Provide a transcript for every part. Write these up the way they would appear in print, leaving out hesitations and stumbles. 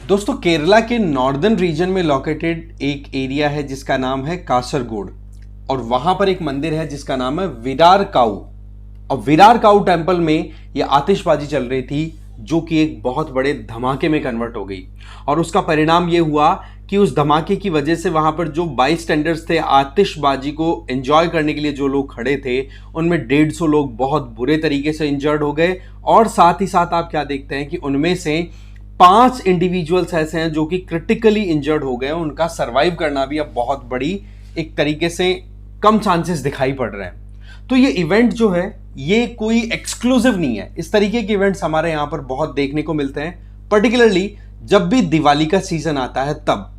दोस्तों केरला के northern region में लोकेटेड एक एरिया है जिसका नाम है कासरगोड और वहां पर एक मंदिर है जिसका नाम है विरार काऊ। और विरार काऊ टेम्पल में यह आतिशबाजी चल रही थी जो कि एक बहुत बड़े धमाके में कन्वर्ट हो गई और उसका परिणाम यह हुआ कि उस धमाके की वजह से वहां पर जो बाई स्टैंडर्ड्स थे आतिशबाजी को एंजॉय करने के लिए जो लोग खड़े थे उनमें 150 लोग बहुत बुरे तरीके से इंजर्ड हो गए। और साथ ही साथ आप क्या देखते हैं कि उनमें से 5 इंडिविजुअल्स ऐसे हैं जो कि क्रिटिकली इंजर्ड हो गए। उनका सरवाइव करना भी अब बहुत बड़ी एक तरीके से कम चांसेस दिखाई पड़ रहे हैं। तो ये इवेंट जो है ये कोई एक्सक्लूसिव नहीं है, इस तरीके के इवेंट्स हमारे यहाँ पर बहुत देखने को मिलते हैं, पर्टिकुलरली जब भी दिवाली का सीजन आता है तब,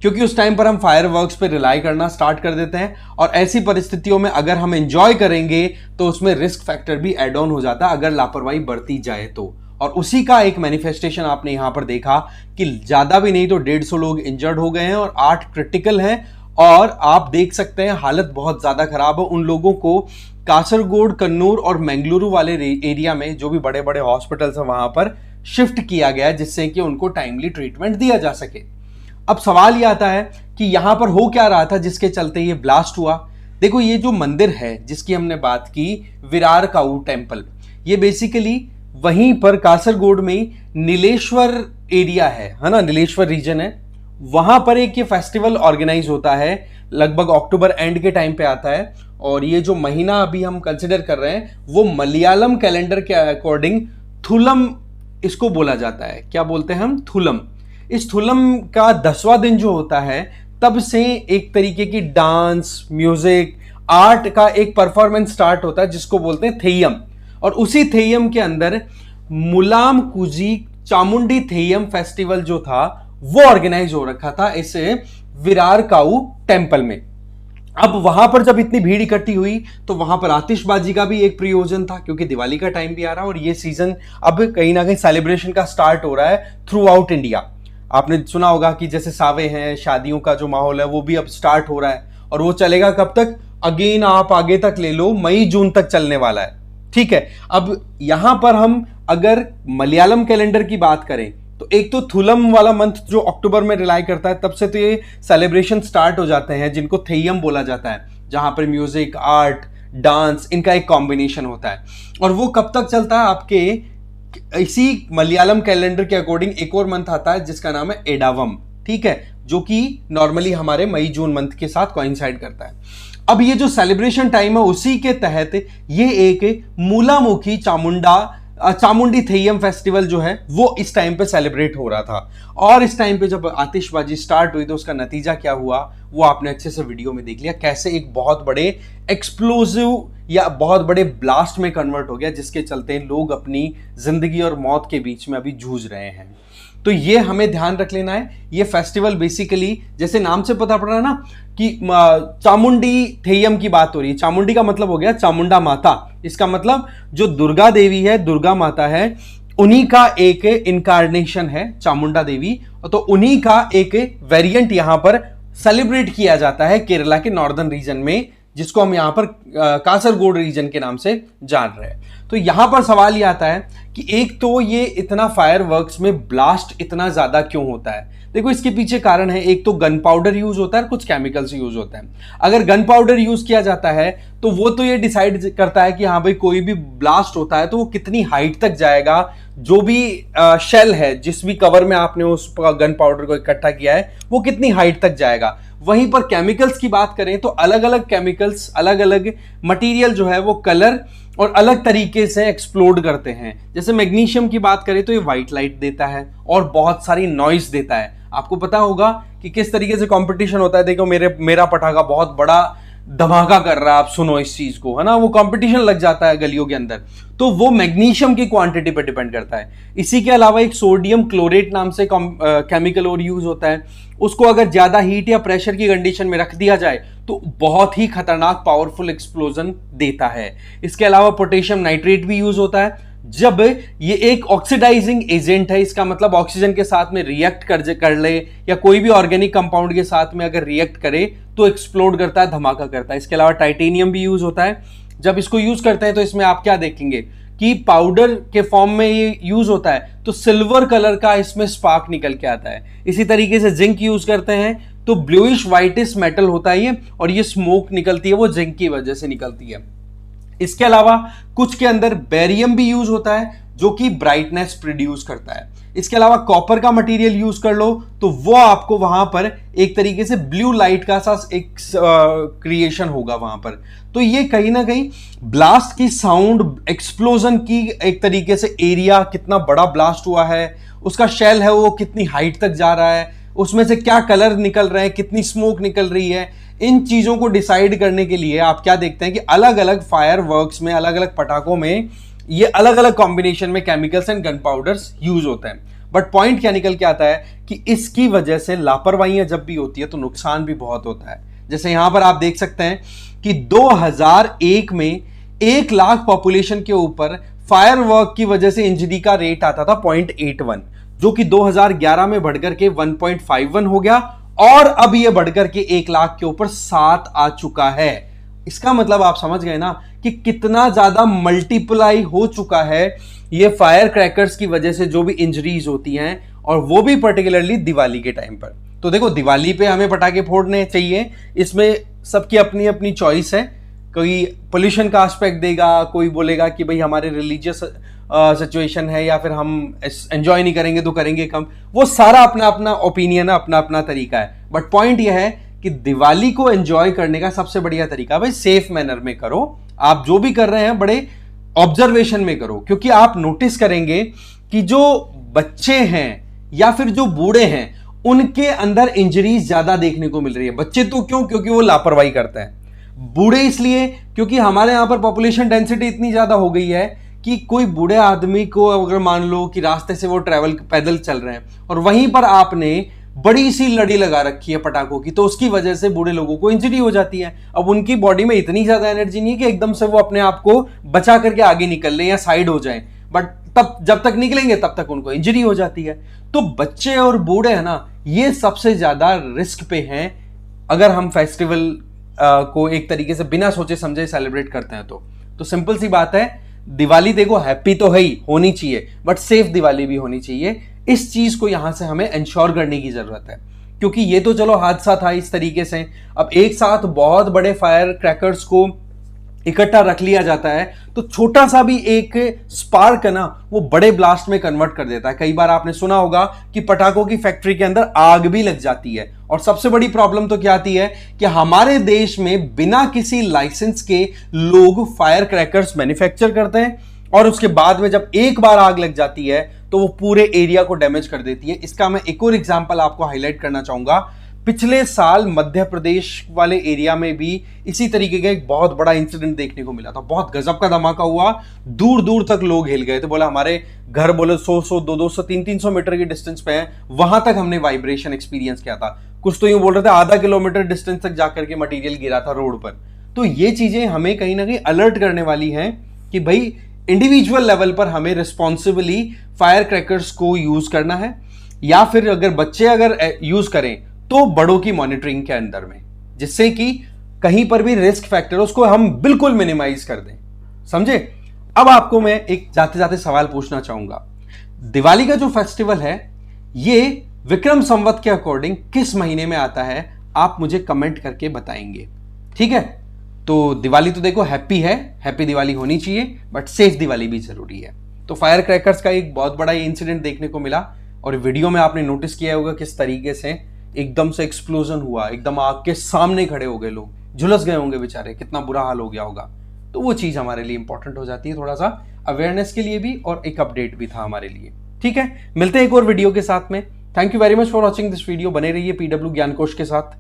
क्योंकि उस टाइम पर हम फायरवर्क्स पे रिलाई करना स्टार्ट कर देते हैं और ऐसी परिस्थितियों में अगर हम एंजॉय करेंगे तो उसमें रिस्क फैक्टर भी एड ऑन हो जाता है अगर लापरवाही बरती जाए तो। और उसी का एक मैनिफेस्टेशन आपने यहां पर देखा कि ज्यादा भी नहीं तो 150 लोग इंजर्ड हो गए हैं और 8 क्रिटिकल हैं। और आप देख सकते हैं हालत बहुत ज्यादा खराब है। उन लोगों को कासरगोड, कन्नूर और मंगलुरु वाले एरिया में जो भी बड़े बड़े हॉस्पिटल्स हैं वहां पर शिफ्ट किया गया है जिससे कि उनको टाइमली ट्रीटमेंट दिया जा सके। अब सवाल यह आता है कि यहां पर हो क्या रहा था जिसके चलते ये ब्लास्ट हुआ। देखो ये जो मंदिर है जिसकी हमने बात की, विरार काऊ टेम्पल, ये बेसिकली वहीं पर कासरगोड में नीलेश्वर एरिया है ना, नीलेश्वर रीजन है, वहां पर एक ये फेस्टिवल ऑर्गेनाइज होता है, लगभग अक्टूबर एंड के टाइम पे आता है। और ये जो महीना अभी हम कंसिडर कर रहे हैं वो मलयालम कैलेंडर के अकॉर्डिंग थुलम इसको बोला जाता है। क्या बोलते हैं हम? थुलम। इस थुलम का 10वां दिन जो होता है तब से एक तरीके की डांस, म्यूजिक, आर्ट का एक परफॉर्मेंस स्टार्ट होता है जिसको बोलते हैं थेयम। और उसी थेयम के अंदर मुलाम कुजी चामुंडी थेयम फेस्टिवल जो था वो ऑर्गेनाइज हो रखा था इस विरार काऊ टेम्पल में। अब वहां पर जब इतनी भीड़ इकट्ठी हुई तो वहां पर आतिशबाजी का भी एक प्रयोजन था क्योंकि दिवाली का टाइम भी आ रहा है और ये सीजन अब कहीं ना कहीं सेलिब्रेशन का स्टार्ट हो रहा है थ्रू आउट इंडिया। आपने सुना होगा कि जैसे सावे हैं, शादियों का जो माहौल है वो भी अब स्टार्ट हो रहा है और वो चलेगा कब तक? अगेन आप आगे तक ले लो, मई जून तक चलने वाला है। ठीक है, अब यहां पर हम अगर मलयालम कैलेंडर की बात करें तो एक तो थुलम वाला मंथ जो अक्टूबर में रिलाई करता है तब से तो ये सेलिब्रेशन स्टार्ट हो जाते हैं जिनको थेयम बोला जाता है, जहां पर म्यूजिक, आर्ट, डांस इनका एक कॉम्बिनेशन होता है। और वो कब तक चलता है? आपके इसी मलयालम कैलेंडर के अकॉर्डिंग एक और मंथ आता है जिसका नाम है एडावम, ठीक है, जो कि नॉर्मली हमारे मई जून मंथ के साथ कोइंसाइड करता है। अब ये जो सेलिब्रेशन टाइम है उसी के तहत ये एक मूलामुखी चामुंडी थेयम फेस्टिवल जो है वो इस टाइम पे सेलिब्रेट हो रहा था। और इस टाइम पे जब आतिशबाजी स्टार्ट हुई तो उसका नतीजा क्या हुआ वो आपने अच्छे से वीडियो में देख लिया, कैसे एक बहुत बड़े एक्सप्लोसिव या बहुत बड़े ब्लास्ट में कन्वर्ट हो गया जिसके चलते लोग अपनी जिंदगी और मौत के बीच में अभी जूझ रहे हैं। तो ये हमें ध्यान रख लेना है। ये फेस्टिवल बेसिकली जैसे नाम से पता पड़ रहा है ना कि चामुंडी थेयम की बात हो रही है। चामुंडी का मतलब हो गया चामुंडा माता, इसका मतलब जो दुर्गा देवी है, दुर्गा माता है, उन्हीं का एक इनकारनेशन है चामुंडा देवी। तो उन्हीं का एक वेरिएंट यहां पर सेलिब्रेट किया जाता है केरला के नॉर्दर्न रीजन में, जिसको हम यहां पर कासरगोड रीजन के नाम से जान रहे हैं। तो यहां पर सवाल यह आता है कि एक तो ये इतना फायरवर्क्स में ब्लास्ट इतना ज्यादा क्यों होता है? देखो इसके पीछे कारण है, एक तो गन पाउडर यूज होता है, कुछ केमिकल्स यूज होता है। अगर गन पाउडर यूज किया जाता है तो वो तो ये डिसाइड करता है कि हाँ भाई कोई भी ब्लास्ट होता है तो वो कितनी हाइट तक जाएगा, जो भी शेल है, जिस भी कवर में आपने उस गन पाउडर को इकट्ठा किया है वो कितनी हाइट तक जाएगा। वहीं पर केमिकल्स की बात करें तो अलग अलग केमिकल्स, अलग अलग मटेरियल जो है वो कलर और अलग तरीके से एक्सप्लोड करते हैं। जैसे मैग्नीशियम की बात करें तो ये व्हाइट लाइट देता है और बहुत सारी नॉइस देता है। आपको पता होगा कि किस तरीके से कंपटीशन होता है। देखो मेरा पटाखा बहुत बड़ा धमाका कर रहा है, आप सुनो इस चीज को, है ना, वो कंपटीशन लग जाता है गलियों के अंदर। तो वो मैग्नीशियम की क्वांटिटी पर डिपेंड करता है। इसी के अलावा एक सोडियम क्लोरेट नाम से केमिकल और यूज होता है, उसको अगर ज्यादा हीट या प्रेशर की कंडीशन में रख दिया जाए तो बहुत ही खतरनाक पावरफुल एक्सप्लोजन देता है। इसके अलावा पोटेशियम नाइट्रेट भी यूज होता है। जब ये एक ऑक्सीडाइजिंग एजेंट है, इसका मतलब ऑक्सीजन के साथ में रिएक्ट कर ले या कोई भी ऑर्गेनिक कंपाउंड के साथ में अगर रिएक्ट करे तो एक्सप्लोड करता है, धमाका करता है। इसके अलावा टाइटेनियम भी यूज होता है। जब इसको यूज करते हैं तो इसमें आप क्या देखेंगे? कि पाउडर के फॉर्म में ये यूज होता है तो सिल्वर कलर का इसमें स्पार्क निकल के आता है। इसी तरीके से जिंक यूज करते हैं तो ब्लूइश व्हाइटिश मेटल होता है ये, और ये स्मोक निकलती है वो जिंक की वजह से निकलती है। इसके अलावा कुछ के अंदर बेरियम भी यूज होता है जो कि ब्राइटनेस प्रोड्यूस करता है। इसके अलावा कॉपर का मटेरियल यूज कर लो तो वो आपको वहां पर एक तरीके से ब्लू लाइट का सा एक क्रिएशन होगा वहां पर। तो ये कहीं ना कहीं ब्लास्ट की साउंड, एक्सप्लोजन की एक तरीके से एरिया, कितना बड़ा ब्लास्ट हुआ है, उसका शेल है वो कितनी हाइट तक जा रहा है, उसमें से क्या कलर निकल रहे हैं, कितनी स्मोक निकल रही है, इन चीजों को डिसाइड करने के लिए आप क्या देखते हैं कि अलग अलग फायर वर्क्स में, अलग अलग पटाखों में ये अलग अलग कॉम्बिनेशन में chemicals and gun powders use होते हैं। बट पॉइंट क्या निकल के आता है कि इसकी वजह से लापरवाहियां जब भी होती है तो नुकसान भी बहुत होता है। जैसे यहां पर आप देख सकते हैं कि 2001 में 1 लाख पॉपुलेशन के ऊपर फायर वर्क की वजह से इंजरी का रेट आता था 0.81, जो कि 2011 में बढ़कर के 1.51 हो गया, और अब यह बढ़कर के 1 लाख के ऊपर 7 आ चुका है। इसका मतलब आप समझ गए ना कि कितना ज्यादा मल्टीप्लाई हो चुका है ये फायर क्रैकर्स की वजह से जो भी इंजरीज होती हैं, और वो भी पर्टिकुलरली दिवाली के टाइम पर। तो देखो, दिवाली पे हमें पटाखे फोड़ने चाहिए, इसमें सबकी अपनी अपनी चॉइस है। कोई पोल्यूशन का एस्पेक्ट देगा, कोई बोलेगा कि भाई हमारे रिलीजियस सिचुएशन है या फिर हम एंजॉय नहीं करेंगे तो करेंगे कम। वो सारा अपना अपना ओपिनियन है, अपना अपना तरीका है। बट पॉइंट यह है कि दिवाली को एंजॉय करने का सबसे बढ़िया तरीका भाई सेफ मैनर में करो। आप जो भी कर रहे हैं बड़े ऑब्जर्वेशन में करो, क्योंकि आप नोटिस करेंगे कि जो बच्चे हैं या फिर जो बूढ़े हैं उनके अंदर इंजरीज ज्यादा देखने को मिल रही है। बच्चे तो क्यों? क्योंकि वो लापरवाही करते हैं। बूढ़े इसलिए क्योंकि हमारे यहां पर पॉपुलेशन डेंसिटी इतनी ज्यादा हो गई है कि कोई बूढ़े आदमी को अगर मान लो कि रास्ते से वो ट्रैवल पैदल चल रहे हैं और वहीं पर आपने बड़ी सी लड़ी लगा रखी है पटाखों की, तो उसकी वजह से बूढ़े लोगों को इंजरी हो जाती है। अब उनकी बॉडी में इतनी ज्यादा एनर्जी नहीं है कि एकदम से वो अपने आप को बचा करके आगे निकल ले या साइड हो जाए, बट तब जब तक निकलेंगे तब तक उनको इंजरी हो जाती है। तो बच्चे और बूढ़े है ना, ये सबसे ज्यादा रिस्क पे हैं अगर हम फेस्टिवल को एक तरीके से बिना सोचे समझे सेलिब्रेट करते हैं। तो सिंपल सी बात है, दिवाली देखो हैप्पी तो है ही, होनी चाहिए, बट सेफ दिवाली भी होनी चाहिए। इस चीज को यहां से हमें इंश्योर करने की जरूरत है, क्योंकि ये तो चलो हादसा था इस तरीके से। अब एक साथ बहुत बड़े फायर क्रैकर्स को इकट्ठा रख लिया जाता है तो छोटा सा भी एक स्पार्क है ना, वो बड़े ब्लास्ट में कन्वर्ट कर देता है। कई बार आपने सुना होगा कि पटाखों की फैक्ट्री के अंदर आग भी लग जाती है। और सबसे बड़ी प्रॉब्लम तो क्या आती है कि हमारे देश में बिना किसी लाइसेंस के लोग फायर क्रैकर्स मैन्युफैक्चर करते हैं, और उसके बाद में जब एक बार आग लग जाती है तो वो पूरे एरिया को डैमेज कर देती है। इसका मैं एक और एग्जांपल आपको हाईलाइट करना चाहूंगा। पिछले साल मध्य प्रदेश वाले एरिया में भी इसी तरीके का एक बहुत बड़ा इंसिडेंट देखने को मिला था। बहुत गजब का धमाका हुआ, दूर दूर तक लोग हिल गए थे। बोला हमारे घर बोले 100-100, 200-200, 300-300 मीटर की डिस्टेंस पे है, वहां तक हमने वाइब्रेशन एक्सपीरियंस किया था। कुछ तो यूं बोल रहे थे आधा किलोमीटर डिस्टेंस तक जाकर के मटीरियल गिरा था रोड पर। तो ये चीजें हमें कहीं ना कहीं अलर्ट करने वाली हैं कि भाई इंडिविजुअल लेवल पर हमें रिस्पॉन्सिबली फायर क्रैकर्स को यूज करना है, या फिर अगर बच्चे अगर यूज करें तो बड़ों की मॉनिटरिंग के अंदर में, जिससे कि कहीं पर भी रिस्क फैक्टर उसको हम बिल्कुल मिनिमाइज कर दें। समझे? अब आपको मैं एक जाते जाते सवाल पूछना चाहूंगा। दिवाली का जो फेस्टिवल है ये विक्रम संवत के अकॉर्डिंग किस महीने में आता है? आप मुझे कमेंट करके बताएंगे, ठीक है? तो दिवाली तो देखो हैप्पी है, हैप्पी दिवाली होनी चाहिए, बट सेफ दिवाली भी जरूरी है। तो फायर क्रैकर्स का एक बहुत बड़ा इंसिडेंट देखने को मिला, और वीडियो में आपने नोटिस किया होगा किस तरीके से एकदम से एक्सप्लोजन हुआ, एकदम आग के सामने खड़े हो गए लोग, झुलस गए होंगे बेचारे, कितना बुरा हाल हो गया होगा। तो वो चीज हमारे लिए इंपॉर्टेंट हो जाती है, थोड़ा सा अवेयरनेस के लिए भी, और एक अपडेट भी था हमारे लिए। ठीक है, मिलते हैं एक और वीडियो के साथ में। Thank you very much for watching this video. बने रहिए पीडब्ल्यू ज्ञान कोश के साथ।